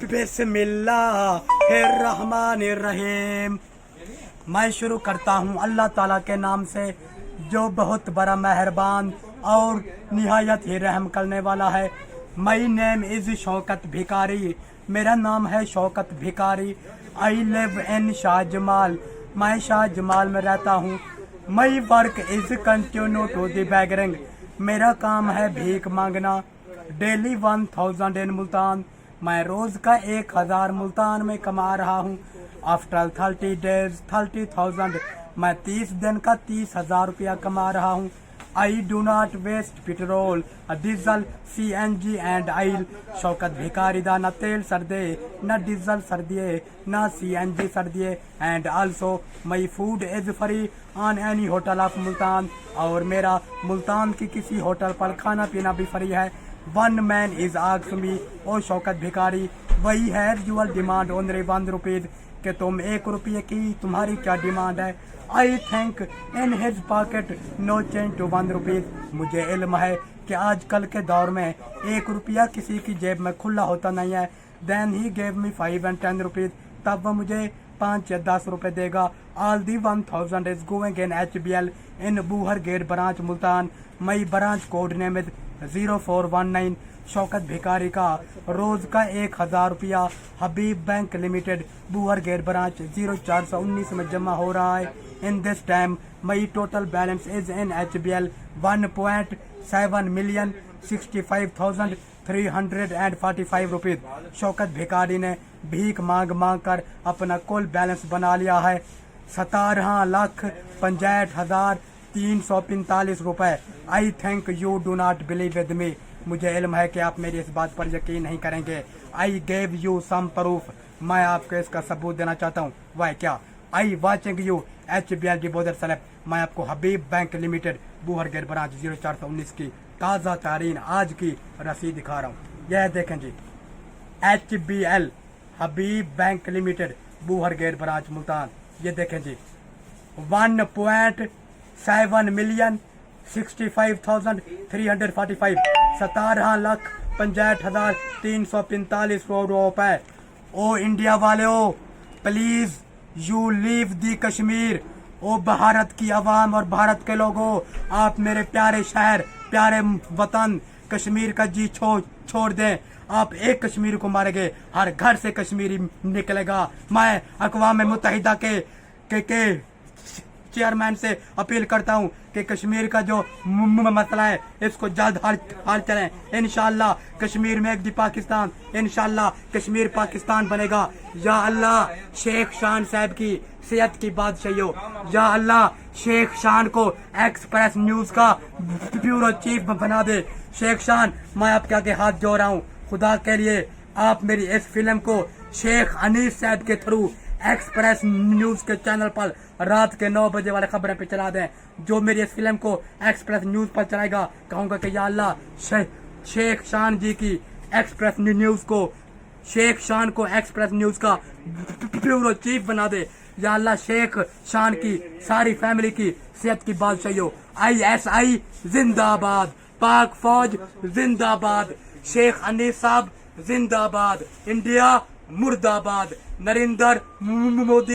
बिस्मिल्लाहिर्रहमानिर्रहीम। मैं शुरू करता हूँ अल्लाह ताला के नाम से जो बहुत बड़ा मेहरबान और निहायत ही रहम करने वाला है। माई नेम इज़ शौकत भिकारी। मेरा नाम है Shaukat Bhikari. I live in Shahjamal. मैं शाहजमाल में रहता हूँ। My work is continue to the begging. मेरा काम है भीख मांगना। Daily 1000 in Multan. मैं रोज का 1000 मुल्तान में कमा रहा हूँ। After 30 days 30,000। मैं 30 दिन का 30,000 रुपया कमा रहा हूँ। I do not waste petrol diesel CNG and oil. Shaukat Bhikari दा न तेल सर्दे न डीजल सर्दिये न CNG सर्दिये and also my food is free on any hotel of Multan. और मेरा मुल्तान की किसी होटल पर खाना पीना भी फ्री है। One man is ask me ओ शौकत भिकारी वही है यूअल डिमांड ओनली 1 रुपीज कि तुम 1 रुपये की तुम्हारी क्या डिमांड है। I think in his pocket no change to 1 rupees. मुझे इल्म है कि आजकल के दौर में 1 रुपया किसी की जेब में खुला होता नहीं है। Then he gave me 5 and 10 rupees. तब वह मुझे 5 या 10 रुपए देगा। All the 1000 is going in HBL in Bohar gate branch Multan. My branch code name is 0419। Shaukat Bhikari का रोज का 1000 रुपया Habib bank limited Bohar gate branch 0419 में जमा हो रहा है। In this time my total balance is in HBL 1.7,65,345 rupees. Shaukat भिकारी ने भीख मांग मांग कर अपना कुल बैलेंस बना लिया है 17,65,345 रुपए। I think you do not believe with me. मुझे इल्म है कि आप मेरी इस बात पर यकीन नहीं करेंगे। I gave you some proof. मैं आपको इसका सबूत देना चाहता हूँ। वह क्या? आई वाचिंग यू HBL डिबोदर सलेब। मैं आपको Habib bank limited Bohar gate branch 0419 की ताज़ा तारीन आज की रसीद दिखा रहा हूँ। यह देखें जी, HBL Habib bank limited Bohar gate branch Multan. ये देखें जी, 1.765,345 17,65,345 रुपए। ओ इंडिया वाले ओ please you leave the Kashmir. ओ भारत की आवाम और भारत के लोगों, आप मेरे प्यारे शहर प्यारे वतन कश्मीर का जी छोड़ दें। आप एक कश्मीर को मारेंगे, हर घर से कश्मीरी निकलेगा। मैं अक़वाम मुत्तहिदा के चेयरमैन से अपील करता हूँ कि कश्मीर का जो मसला है इसको जल्द हल चलें। इंशाअल्लाह कश्मीर में एक दी पाकिस्तान, इंशाअल्लाह कश्मीर पाकिस्तान बनेगा। या अल्लाह शेख शान साहब की सेहत की बादशाही हो। या अल्लाह शेख शान को एक्सप्रेस न्यूज का ब्यूरो चीफ बना दे। शेख शान, मैं आपके आगे हाथ जोड़ रहा हूँ, खुदा के लिए आप मेरी इस फिल्म को शेख अनीस साहब के थ्रू एक्सप्रेस न्यूज के चैनल पर रात के 9 बजे वाले खबरें पे चला दें। जो मेरी इस फिल्म को एक्सप्रेस न्यूज पर चलाएगा, कहूंगा कि या अल्लाह शेख शान जी की एक्सप्रेस न्यूज को, शेख शान को एक्सप्रेस न्यूज का ब्यूरो चीफ बना दे। या अल्लाह शेख शान की सारी फैमिली की सेहत की बादशाही हो। ISI जिंदाबाद, पाक फौज जिंदाबाद, शेख अनीस साहब जिंदाबाद, इंडिया मुर्दाबाद, नरेंद्र मोदी।